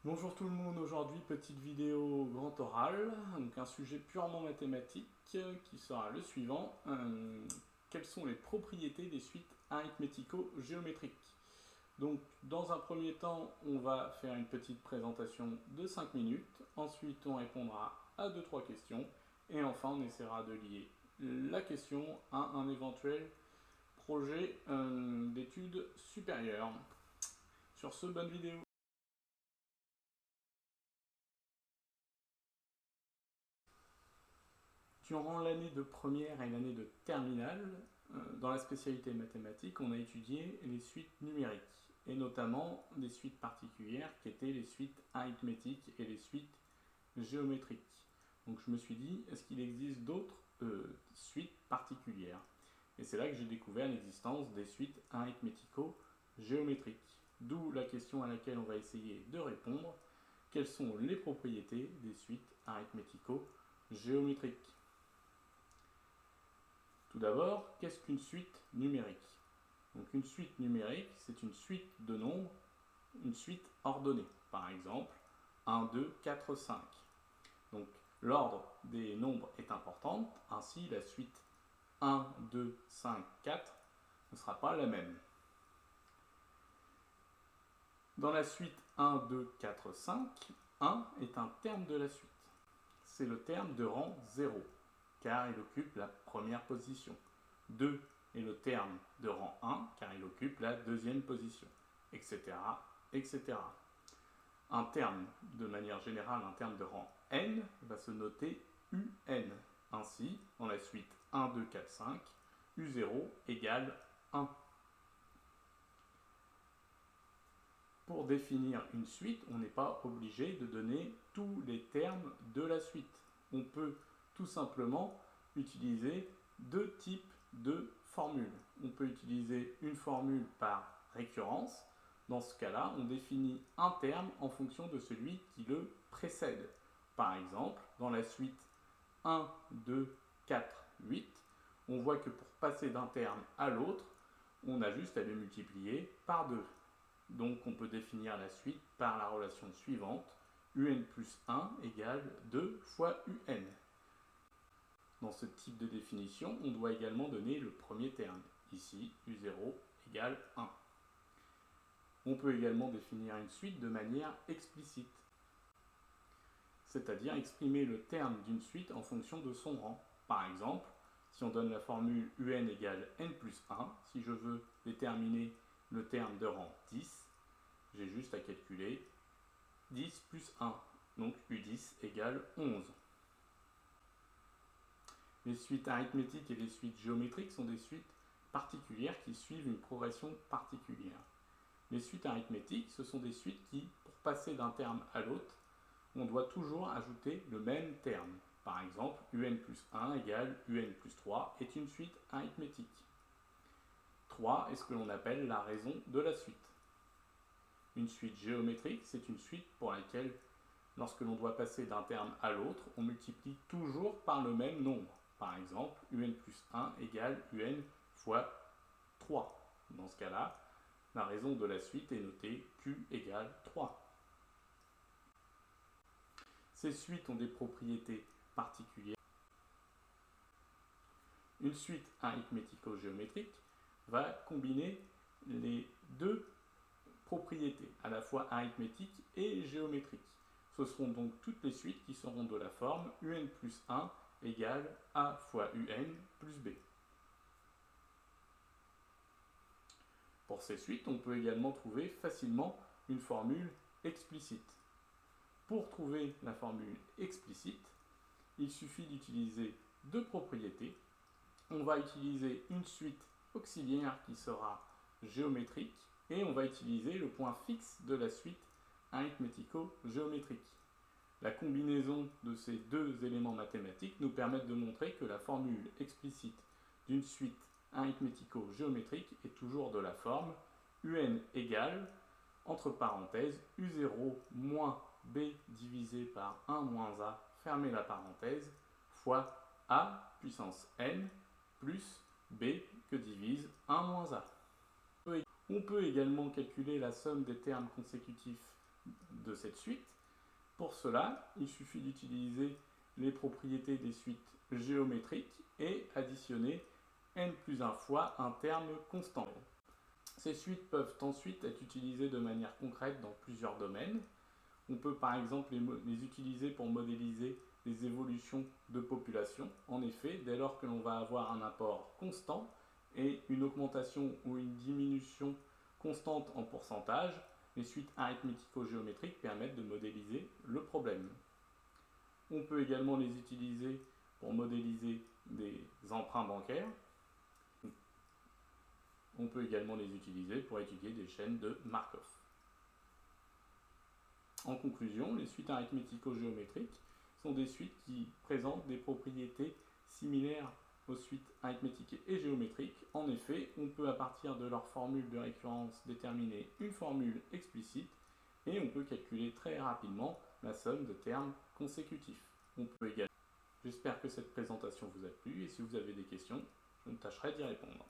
Bonjour tout le monde, aujourd'hui petite vidéo grand oral, donc un sujet purement mathématique qui sera le suivant. Quelles sont les propriétés des suites arithmético-géométriques? Donc dans un premier temps, on va faire une petite présentation de 5 minutes, ensuite on répondra à deux trois questions, et enfin on essaiera de lier la question à un éventuel projet d'études supérieures. Sur ce, bonne vidéo. Durant l'année de première et l'année de terminale, dans la spécialité mathématiques, on a étudié les suites numériques, et notamment des suites particulières qui étaient les suites arithmétiques et les suites géométriques. Donc je me suis dit, est-ce qu'il existe d'autres suites particulières? Et c'est là que j'ai découvert l'existence des suites arithmético-géométriques. D'où la question à laquelle on va essayer de répondre. Quelles sont les propriétés des suites arithmético-géométriques? Tout d'abord, qu'est-ce qu'une suite numérique? Donc une suite numérique, c'est une suite de nombres, une suite ordonnée. Par exemple, 1, 2, 4, 5. Donc l'ordre des nombres est important, ainsi la suite 1, 2, 5, 4 ne sera pas la même. Dans la suite 1, 2, 4, 5, 1 est un terme de la suite. C'est le terme de rang 0, car il occupe la première position. 2 est le terme de rang 1, car il occupe la deuxième position, etc., etc. Un terme, de manière générale, un terme de rang n va se noter un. Ainsi, dans la suite 1, 2, 4, 5, u0 égale 1. Pour définir une suite, on n'est pas obligé de donner tous les termes de la suite. On peut tout simplement utiliser deux types de formules. On peut utiliser une formule par récurrence. Dans ce cas-là, on définit un terme en fonction de celui qui le précède. Par exemple, dans la suite 1, 2, 4, 8, on voit que pour passer d'un terme à l'autre, on a juste à le multiplier par 2. Donc on peut définir la suite par la relation suivante, un plus 1 égale 2 fois un. Dans ce type de définition, on doit également donner le premier terme. Ici, u0 égale 1. On peut également définir une suite de manière explicite, c'est-à-dire exprimer le terme d'une suite en fonction de son rang. Par exemple, si on donne la formule un égale n plus 1, si je veux déterminer le terme de rang 10, j'ai juste à calculer 10 plus 1, donc U10 égale 11. Les suites arithmétiques et les suites géométriques sont des suites particulières qui suivent une progression particulière. Les suites arithmétiques, ce sont des suites qui, pour passer d'un terme à l'autre, on doit toujours ajouter le même terme. Par exemple, un plus 1 égale un plus 3 est une suite arithmétique. 3 est ce que l'on appelle la raison de la suite. Une suite géométrique, c'est une suite pour laquelle, lorsque l'on doit passer d'un terme à l'autre, on multiplie toujours par le même nombre. Par exemple, un plus 1 égale un fois 3. Dans ce cas-là, la raison de la suite est notée q égale 3. Ces suites ont des propriétés particulières. Une suite arithmético-géométrique va combiner les deux propriétés, à la fois arithmétiques et géométriques. Ce seront donc toutes les suites qui seront de la forme un plus 1 égale a fois un plus b. Pour ces suites, on peut également trouver facilement une formule explicite. Pour trouver la formule explicite, il suffit d'utiliser deux propriétés. On va utiliser une suite auxiliaire qui sera géométrique et on va utiliser le point fixe de la suite arithmético-géométrique. La combinaison de ces deux éléments mathématiques nous permet de montrer que la formule explicite d'une suite arithmético-géométrique est toujours de la forme un égale, entre parenthèses, u0 moins b divisé par 1 moins a, fermez la parenthèse, fois a puissance n plus b que divise 1 moins a. On peut également calculer la somme des termes consécutifs de cette suite. Pour cela, il suffit d'utiliser les propriétés des suites géométriques et additionner n plus 1 fois un terme constant. Ces suites peuvent ensuite être utilisées de manière concrète dans plusieurs domaines. On peut par exemple les utiliser pour modéliser les évolutions de population. En effet, dès lors que l'on va avoir un apport constant et une augmentation ou une diminution constante en pourcentage, les suites arithmético-géométriques permettent de modéliser le problème. On peut également les utiliser pour modéliser des emprunts bancaires. On peut également les utiliser pour étudier des chaînes de Markov. En conclusion, les suites arithmético-géométriques sont des suites qui présentent des propriétés similaires aux suites arithmétiques et géométriques. En effet, on peut à partir de leur formule de récurrence déterminer une formule explicite et on peut calculer très rapidement la somme de termes consécutifs. On peut également... J'espère que cette présentation vous a plu et si vous avez des questions, je me tâcherai d'y répondre.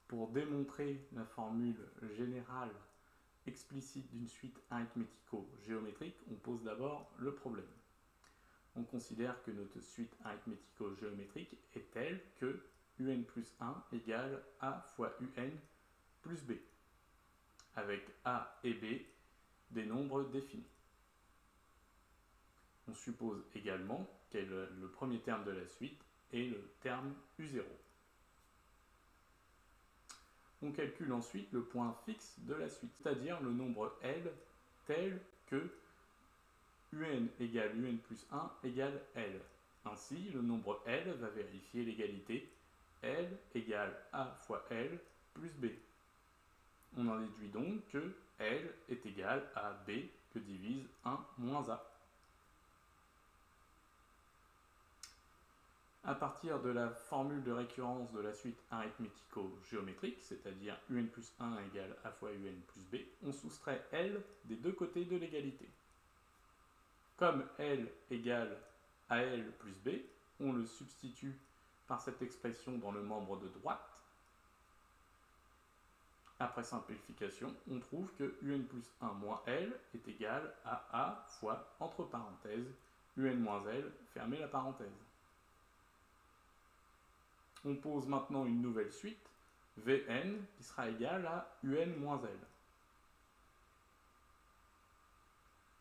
Pour démontrer la formule générale explicite d'une suite arithmético-géométrique, on pose d'abord le problème. On considère que notre suite arithmético-géométrique est telle que un plus 1 égale a fois un plus b, avec a et b des nombres définis. On suppose également que le premier terme de la suite est le terme u0. On calcule ensuite le point fixe de la suite, c'est-à-dire le nombre L tel que un égale un plus 1 égale L. Ainsi, le nombre L va vérifier l'égalité L égale A fois L plus B. On en déduit donc que L est égal à B que divise 1 moins A. À partir de la formule de récurrence de la suite arithmético-géométrique, c'est-à-dire un plus 1 égale a fois un plus b, on soustrait L des deux côtés de l'égalité. Comme L égale à L plus b, on le substitue par cette expression dans le membre de droite. Après simplification, on trouve que un plus 1 moins L est égal à A fois, entre parenthèses, un moins L, fermez la parenthèse. On pose maintenant une nouvelle suite, Vn, qui sera égale à un moins L.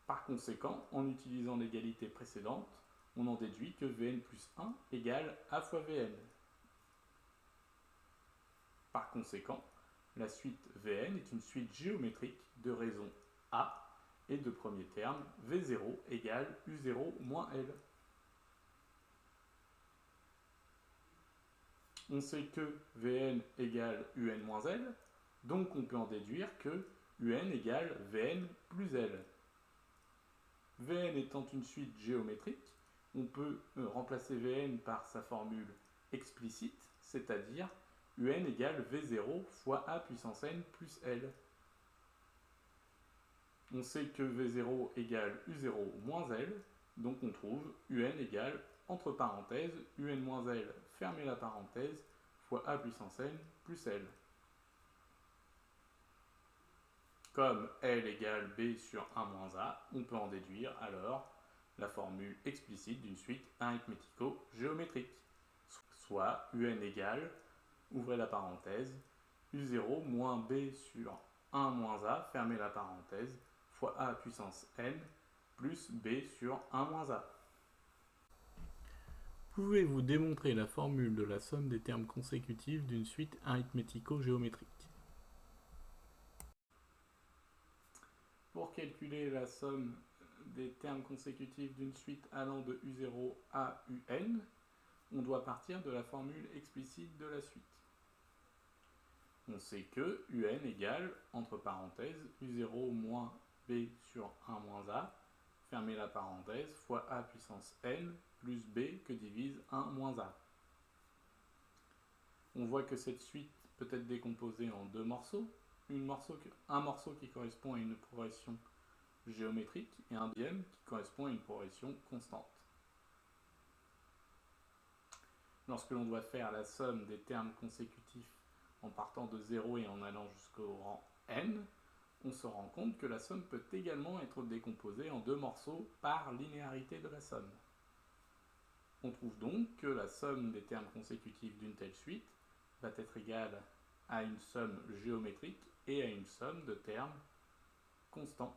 Par conséquent, en utilisant l'égalité précédente, on en déduit que Vn plus 1 égale A fois Vn. Par conséquent, la suite Vn est une suite géométrique de raison A et de premier terme V0 égale U0 moins L. On sait que Vn égale un moins L, donc on peut en déduire que un égale Vn plus L. Vn étant une suite géométrique, on peut remplacer Vn par sa formule explicite, c'est-à-dire un égale V0 fois A puissance n plus L. On sait que V0 égale U0 moins L, donc on trouve un égale, entre parenthèses, un moins L, fermez la parenthèse, fois A puissance n plus L. Comme L égale B sur 1 moins A, on peut en déduire alors la formule explicite d'une suite arithmético-géométrique, soit un égale, ouvrez la parenthèse, U0 moins B sur 1 moins A, fermez la parenthèse, fois A puissance n plus B sur 1 moins A. Pouvez-vous démontrer la formule de la somme des termes consécutifs d'une suite arithmético-géométrique? Pour calculer la somme des termes consécutifs d'une suite allant de U0 à UN, on doit partir de la formule explicite de la suite. On sait que UN égale, entre parenthèses, U0 moins B sur 1 moins A, fermez la parenthèse, fois A puissance n plus B que divise 1 moins A. On voit que cette suite peut être décomposée en deux morceaux. Un morceau qui correspond à une progression géométrique et un deuxième qui correspond à une progression constante. lorsque l'on doit faire la somme des termes consécutifs en partant de 0 et en allant jusqu'au rang n, on se rend compte que la somme peut également être décomposée en 2 morceaux par linéarité de la somme. On trouve donc que la somme des termes consécutifs d'une telle suite va être égale à une somme géométrique et à une somme de termes constants.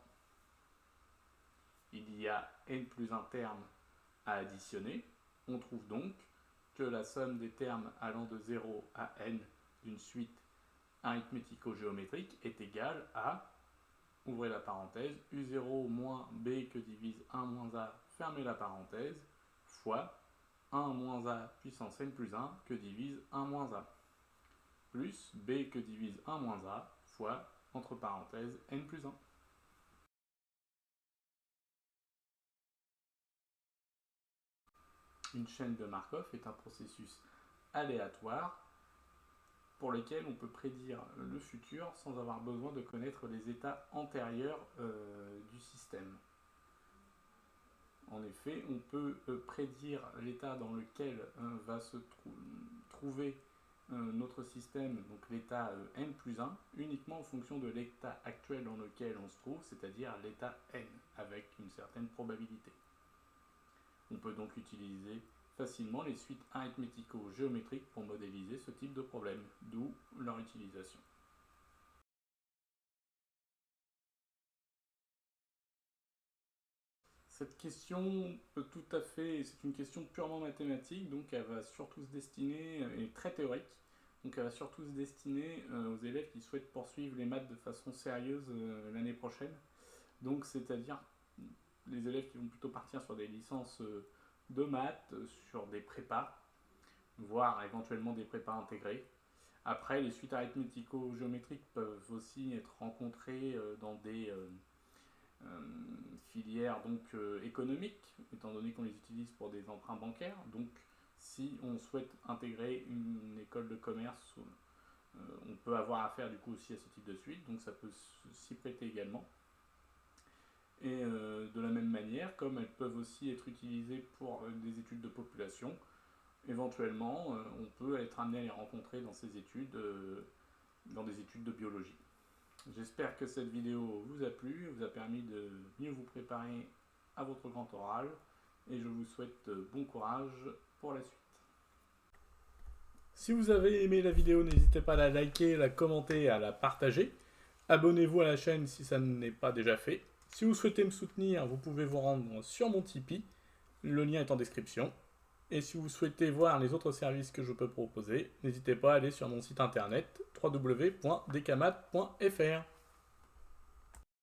Il y a n plus un terme à additionner. On trouve donc que la somme des termes allant de 0 à n d'une suite arithmético-géométrique est égale à, ouvrez la parenthèse, u0 moins b que divise 1 moins a, fermez la parenthèse, fois 1 moins a puissance n plus 1 que divise 1 moins a, plus b que divise 1 moins a, fois, entre parenthèses, n plus 1. Une chaîne de Markov est un processus aléatoire pour lequel on peut prédire le futur sans avoir besoin de connaître les états antérieurs du système. En effet, on peut prédire l'état dans lequel va se trouver notre système, donc l'état n plus 1, uniquement en fonction de l'état actuel dans lequel on se trouve, c'est-à-dire l'état n, avec une certaine probabilité. On peut donc utiliser facilement les suites arithmético-géométriques pour modéliser ce type de problème, d'où leur utilisation. Cette question c'est une question purement mathématique, donc elle va surtout se destiner, et très théorique, donc elle va surtout se destiner aux élèves qui souhaitent poursuivre les maths de façon sérieuse l'année prochaine. Donc c'est-à-dire les élèves qui vont plutôt partir sur des licences de maths, sur des prépas, voire éventuellement des prépas intégrés. Après, les suites arithmético-géométriques peuvent aussi être rencontrées dans des filières donc économiques, étant donné qu'on les utilise pour des emprunts bancaires. Donc, si on souhaite intégrer une école de commerce, on peut avoir affaire du coup aussi à ce type de suite, donc ça peut s'y prêter également. Et de la même manière, comme elles peuvent aussi être utilisées pour des études de population, éventuellement, on peut être amené à les rencontrer dans ces études, dans des études de biologie. J'espère que cette vidéo vous a plu, vous a permis de mieux vous préparer à votre grand oral, et je vous souhaite bon courage pour la suite. Si vous avez aimé la vidéo, n'hésitez pas à la liker, la commenter et à la partager. Abonnez-vous à la chaîne si ça n'est pas déjà fait. Si vous souhaitez me soutenir, vous pouvez vous rendre sur mon Tipeee, le lien est en description. Et si vous souhaitez voir les autres services que je peux proposer, n'hésitez pas à aller sur mon site internet www.dkmath.fr.